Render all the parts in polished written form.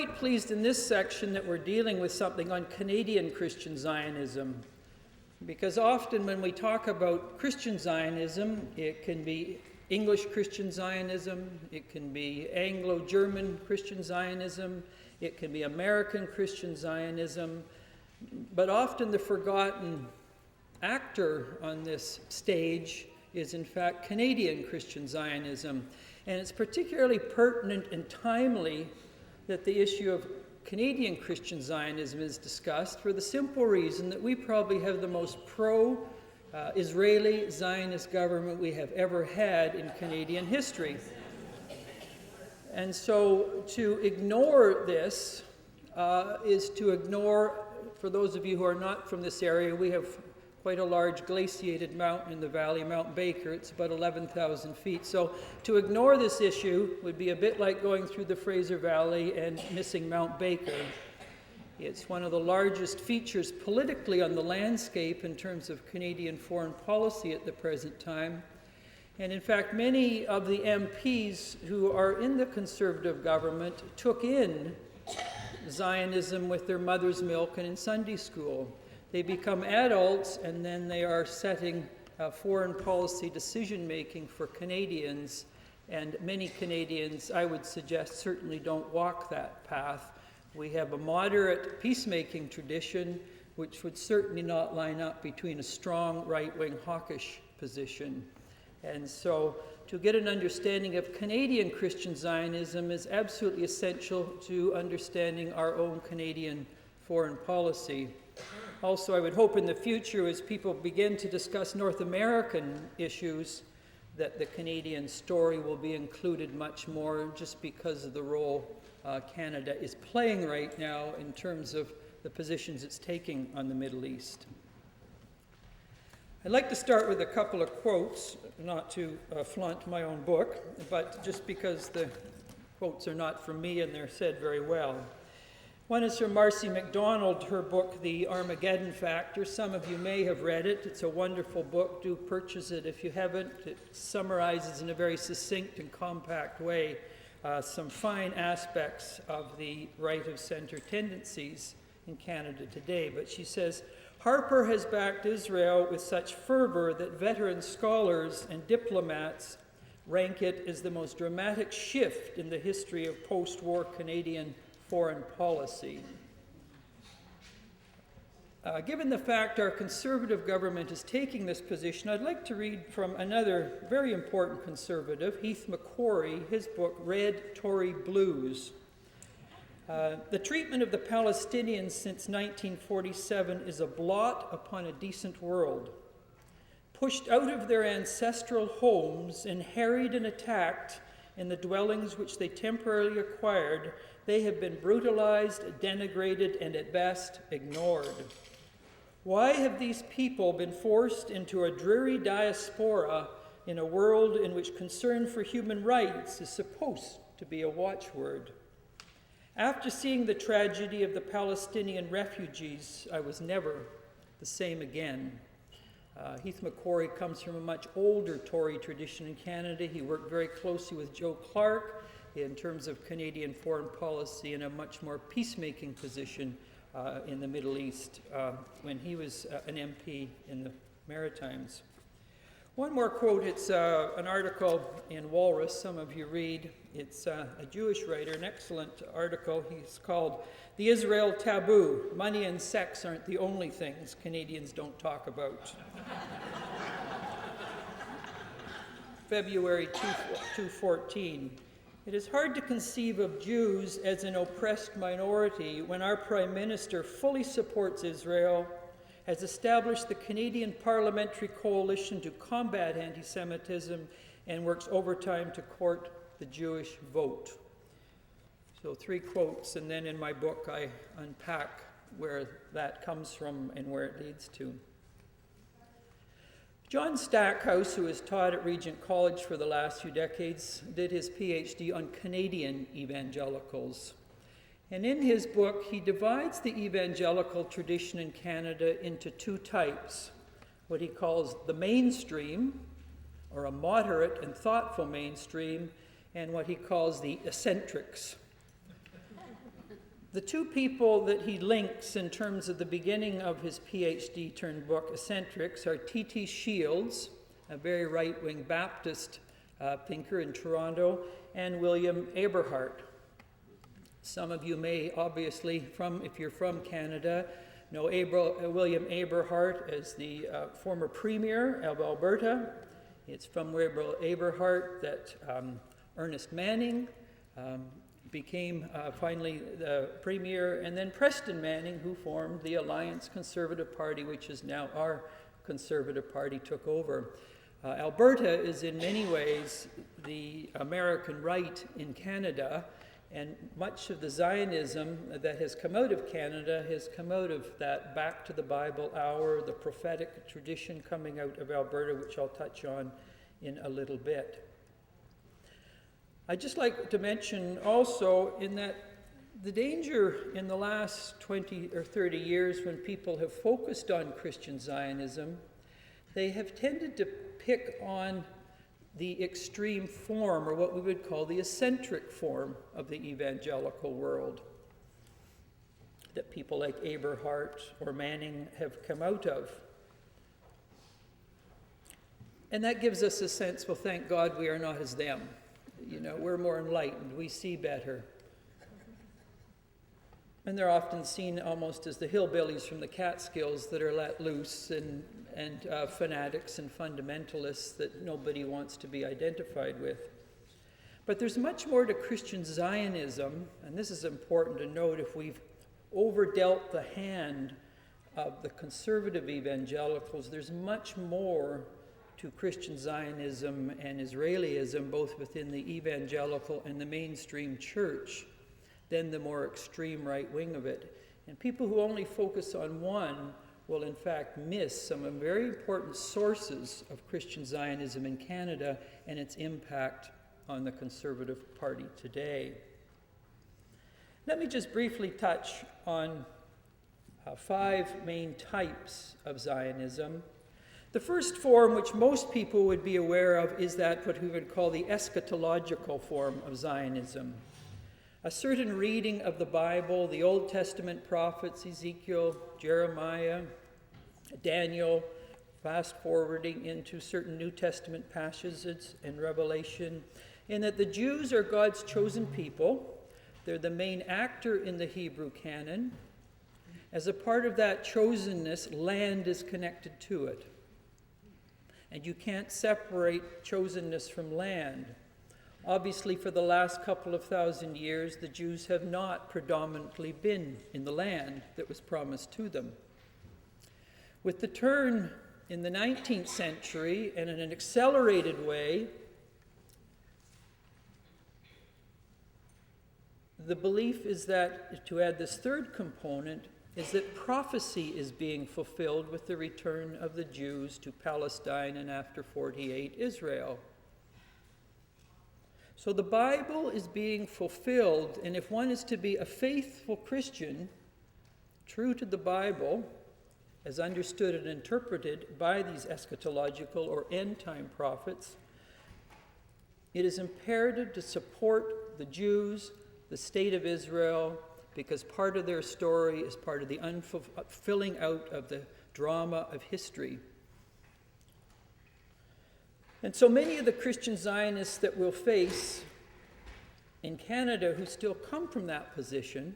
quite pleased in this section that we're dealing with something on Canadian Christian Zionism, because often when we talk about Christian Zionism, it can be English Christian Zionism, it can be Anglo-German Christian Zionism, it can be American Christian Zionism, but often the forgotten actor on this stage is in fact Canadian Christian Zionism. And it's particularly pertinent and timely that the issue of Canadian Christian Zionism is discussed for the simple reason that we probably have the most pro-Israeli Zionist government we have ever had in Canadian history. And so to ignore this is to ignore, for those of you who are not from this area, we have quite a large glaciated mountain in the valley, Mount Baker. It's about 11,000 feet. So to ignore this issue would be a bit like going through the Fraser Valley and missing Mount Baker. It's one of the largest features politically on the landscape in terms of Canadian foreign policy at the present time. And in fact, many of the MPs who are in the Conservative government took in Zionism with their mother's milk and in Sunday school. They become adults, and then they are setting foreign policy decision-making for Canadians, and many Canadians, I would suggest, certainly don't walk that path. We have a moderate peacemaking tradition, which would certainly not line up between a strong right-wing hawkish position. And so to get an understanding of Canadian Christian Zionism is absolutely essential to understanding our own Canadian foreign policy. Also, I would hope in the future, as people begin to discuss North American issues, that the Canadian story will be included much more, just because of the role Canada is playing right now in terms of the positions it's taking on the Middle East. I'd like to start with a couple of quotes, not to flaunt my own book, but just because the quotes are not from me and they're said very well. One is from Marcy MacDonald, her book, The Armageddon Factor. Some of you may have read it. It's a wonderful book. Do purchase it if you haven't. It summarizes in a very succinct and compact way some fine aspects of the right-of-center tendencies in Canada today. But she says, Harper has backed Israel with such fervor that veteran scholars and diplomats rank it as the most dramatic shift in the history of post-war Canadian foreign policy. Given the fact our Conservative government is taking this position, I'd like to read from another very important Conservative, Heath McCrory, his book, Red Tory Blues. The treatment of the Palestinians since 1947 is a blot upon a decent world. Pushed out of their ancestral homes and harried and attacked in the dwellings which they temporarily acquired, they have been brutalized, denigrated, and at best ignored. Why have these people been forced into a dreary diaspora in a world in which concern for human rights is supposed to be a watchword? After seeing the tragedy of the Palestinian refugees, I was never the same again. Heath McCrory comes from a much older Tory tradition in Canada. He worked very closely with Joe Clark in terms of Canadian foreign policy in a much more peacemaking position in the Middle East when he was an MP in the Maritimes. One more quote. It's an article in Walrus, some of you read. It's a Jewish writer, an excellent article. He's called The Israel Taboo. Money and sex aren't the only things Canadians don't talk about. February 2014. It is hard to conceive of Jews as an oppressed minority when our Prime Minister fully supports Israel, has established the Canadian Parliamentary Coalition to combat anti-Semitism, and works overtime to court the Jewish vote. So 3 quotes, and then in my book I unpack where that comes from and where it leads to. John Stackhouse, who has taught at Regent College for the last few decades, did his PhD on Canadian evangelicals. And in his book, he divides the evangelical tradition in Canada into 2 types, what he calls the mainstream, or a moderate and thoughtful mainstream, and what he calls the eccentrics. The two people that he links in terms of the beginning of his PhD turned book, Eccentrics, are T.T. Shields, a very right-wing Baptist thinker in Toronto, and William Eberhart. Some of you may obviously, if you're from Canada, know William Eberhart as the former premier of Alberta. It's from William Eberhart that Ernest Manning became finally the premier, and then Preston Manning, who formed the Alliance Conservative Party, which is now our Conservative Party, took over. Alberta is in many ways the American right in Canada, and much of the Zionism that has come out of Canada has come out of that Back to the Bible hour, the prophetic tradition coming out of Alberta, which I'll touch on in a little bit. I'd just like to mention also in that the danger in the last 20 or 30 years when people have focused on Christian Zionism, they have tended to pick on the extreme form, or what we would call the eccentric form of the evangelical world that people like Eberhart or Manning have come out of. And that gives us a sense, well, thank God we are not as them. You know, we're more enlightened, we see better. And they're often seen almost as the hillbillies from the Catskills that are let loose, and fanatics and fundamentalists that nobody wants to be identified with. But there's much more to Christian Zionism, and this is important to note if we've overdealt the hand of the conservative evangelicals. There's much more to Christian Zionism and Israelism, both within the evangelical and the mainstream church, than the more extreme right wing of it. And people who only focus on one will in fact miss some very important sources of Christian Zionism in Canada and its impact on the Conservative Party today. Let me just briefly touch on 5 main types of Zionism. The first form, which most people would be aware of, is that what we would call the eschatological form of Zionism. A certain reading of the Bible, the Old Testament prophets, Ezekiel, Jeremiah, Daniel, fast forwarding into certain New Testament passages and Revelation, in that the Jews are God's chosen people. They're the main actor in the Hebrew canon. As a part of that chosenness, land is connected to it. And you can't separate chosenness from land. Obviously, for the last couple of thousand years, the Jews have not predominantly been in the land that was promised to them. With the turn in the 19th century, and in an accelerated way, the belief is that, to add this third component, is that prophecy is being fulfilled with the return of the Jews to Palestine and after 48 Israel. So the Bible is being fulfilled, and if one is to be a faithful Christian, true to the Bible, as understood and interpreted by these eschatological or end-time prophets, it is imperative to support the Jews, the state of Israel, because part of their story is part of the filling out of the drama of history. And so many of the Christian Zionists that we'll face in Canada who still come from that position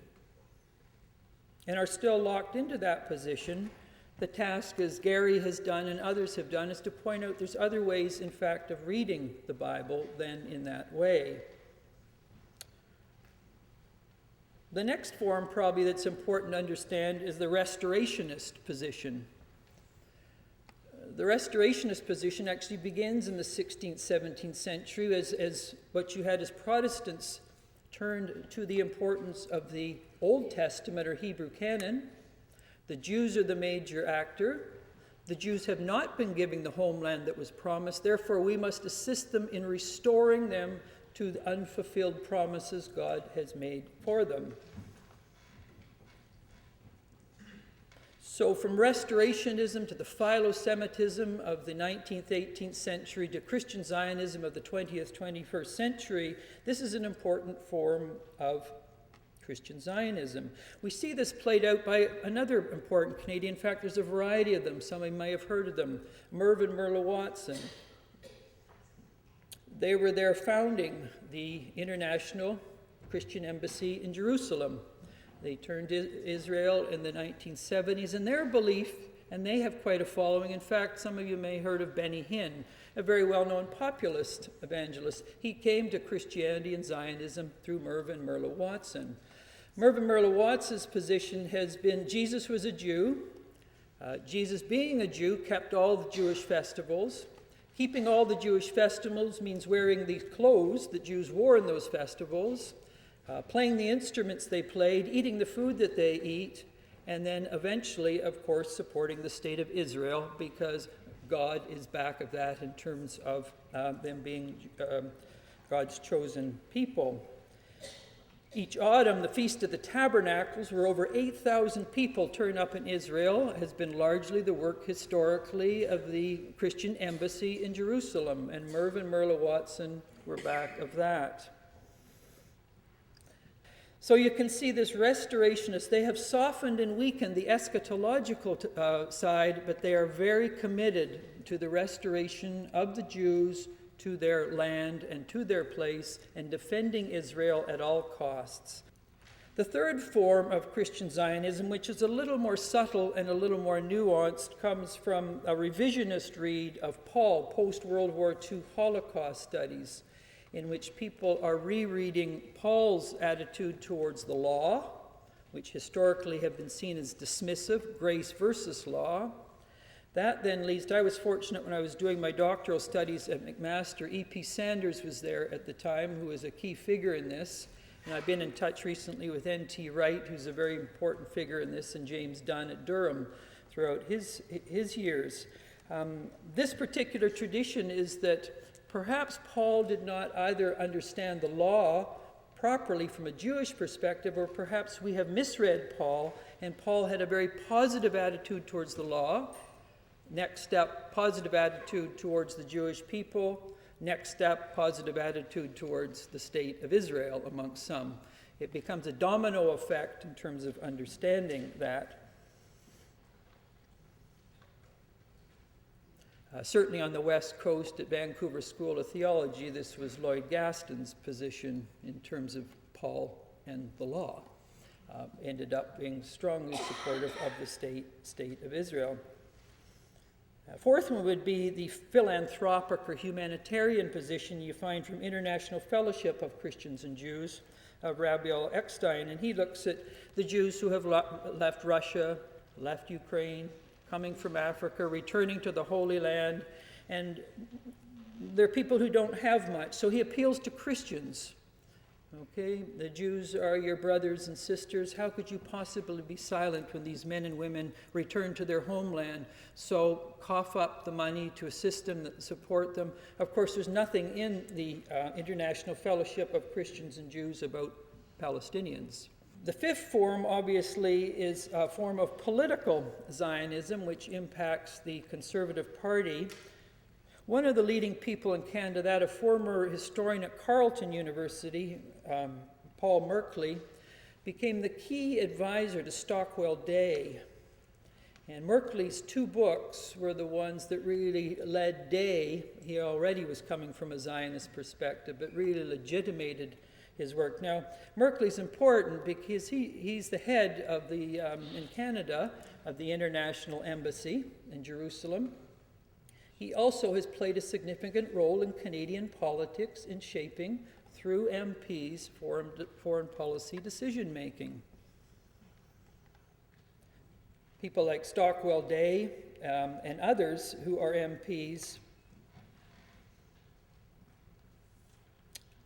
and are still locked into that position, the task, as Gary has done and others have done, is to point out there's other ways, in fact, of reading the Bible than in that way. The next form probably that's important to understand is the restorationist position. The restorationist position actually begins in the 16th, 17th century as what you had as Protestants turned to the importance of the Old Testament or Hebrew canon. The Jews are the major actor. The Jews have not been given the homeland that was promised. Therefore, we must assist them in restoring them to the unfulfilled promises God has made for them. So from restorationism to the philo-Semitism of the 19th, 18th century to Christian Zionism of the 20th, 21st century, this is an important form of Christian Zionism. We see this played out by another important Canadian. In fact, there's a variety of them. Some of you may have heard of them. Mervyn Merleau-Watson. They were there founding the International Christian Embassy in Jerusalem. They turned to Israel in the 1970s, and their belief, and they have quite a following. In fact, some of you may have heard of Benny Hinn, a very well-known populist evangelist. He came to Christianity and Zionism through Mervyn Merleau-Watson. Mervyn Merleau-Watson's position has been Jesus was a Jew. Jesus, being a Jew, kept all the Jewish festivals. Keeping all the Jewish festivals means wearing the clothes that Jews wore in those festivals, playing the instruments they played, eating the food that they eat, and then eventually, of course, supporting the state of Israel, because God is back of that in terms of them being God's chosen people. Each autumn, the Feast of the Tabernacles, where over 8,000 people turn up in Israel, has been largely the work historically of the Christian Embassy in Jerusalem, and Mervyn Merleau-Watson were back of that. So you can see this restorationists, they have softened and weakened the eschatological side, but they are very committed to the restoration of the Jews to their land and to their place, and defending Israel at all costs. The third form of Christian Zionism, which is a little more subtle and a little more nuanced, comes from a revisionist read of Paul, post-World War II Holocaust studies, in which people are rereading Paul's attitude towards the law, which historically have been seen as dismissive, grace versus law. That then leads to, I was fortunate when I was doing my doctoral studies at McMaster, E.P. Sanders was there at the time, who was a key figure in this. And I've been in touch recently with N.T. Wright, who's a very important figure in this, and James Dunn at Durham throughout his years. This particular tradition is that perhaps Paul did not either understand the law properly from a Jewish perspective, or perhaps we have misread Paul, and Paul had a very positive attitude towards the law. Next step, positive attitude towards the Jewish people. Next step, positive attitude towards the state of Israel amongst some. It becomes a domino effect in terms of understanding that. Certainly on the West Coast at Vancouver School of Theology, this was Lloyd Gaston's position in terms of Paul and the law. Ended up being strongly supportive of the state of Israel. Fourth one would be the philanthropic or humanitarian position you find from International Fellowship of Christians and Jews of Rabbi Eckstein, and he looks at the Jews who have left Russia, left Ukraine, coming from Africa, returning to the Holy Land, and they're people who don't have much, so he appeals to Christians. Okay, the Jews are your brothers and sisters. How could you possibly be silent when these men and women return to their homeland? So cough up the money to assist them, support them. Of course, there's nothing in the International Fellowship of Christians and Jews about Palestinians. The fifth form, obviously, is a form of political Zionism, which impacts the Conservative Party. One of the leading people in Canada, that a former historian at Carleton University, Paul Merkley, became the key advisor to Stockwell Day. And Merkley's two books were the ones that really led Day. He already was coming from a Zionist perspective, but really legitimated his work. Now, Merkley's important because he's the head of the, in Canada, of the International Embassy in Jerusalem. He also has played a significant role in Canadian politics in shaping, through MPs, foreign policy decision-making. People like Stockwell Day and others who are MPs,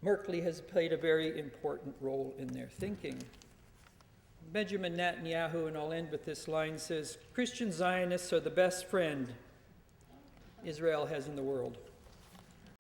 Merkley has played a very important role in their thinking. Benjamin Netanyahu, and I'll end with this line, says, "Christian Zionists are the best friend Israel has in the world."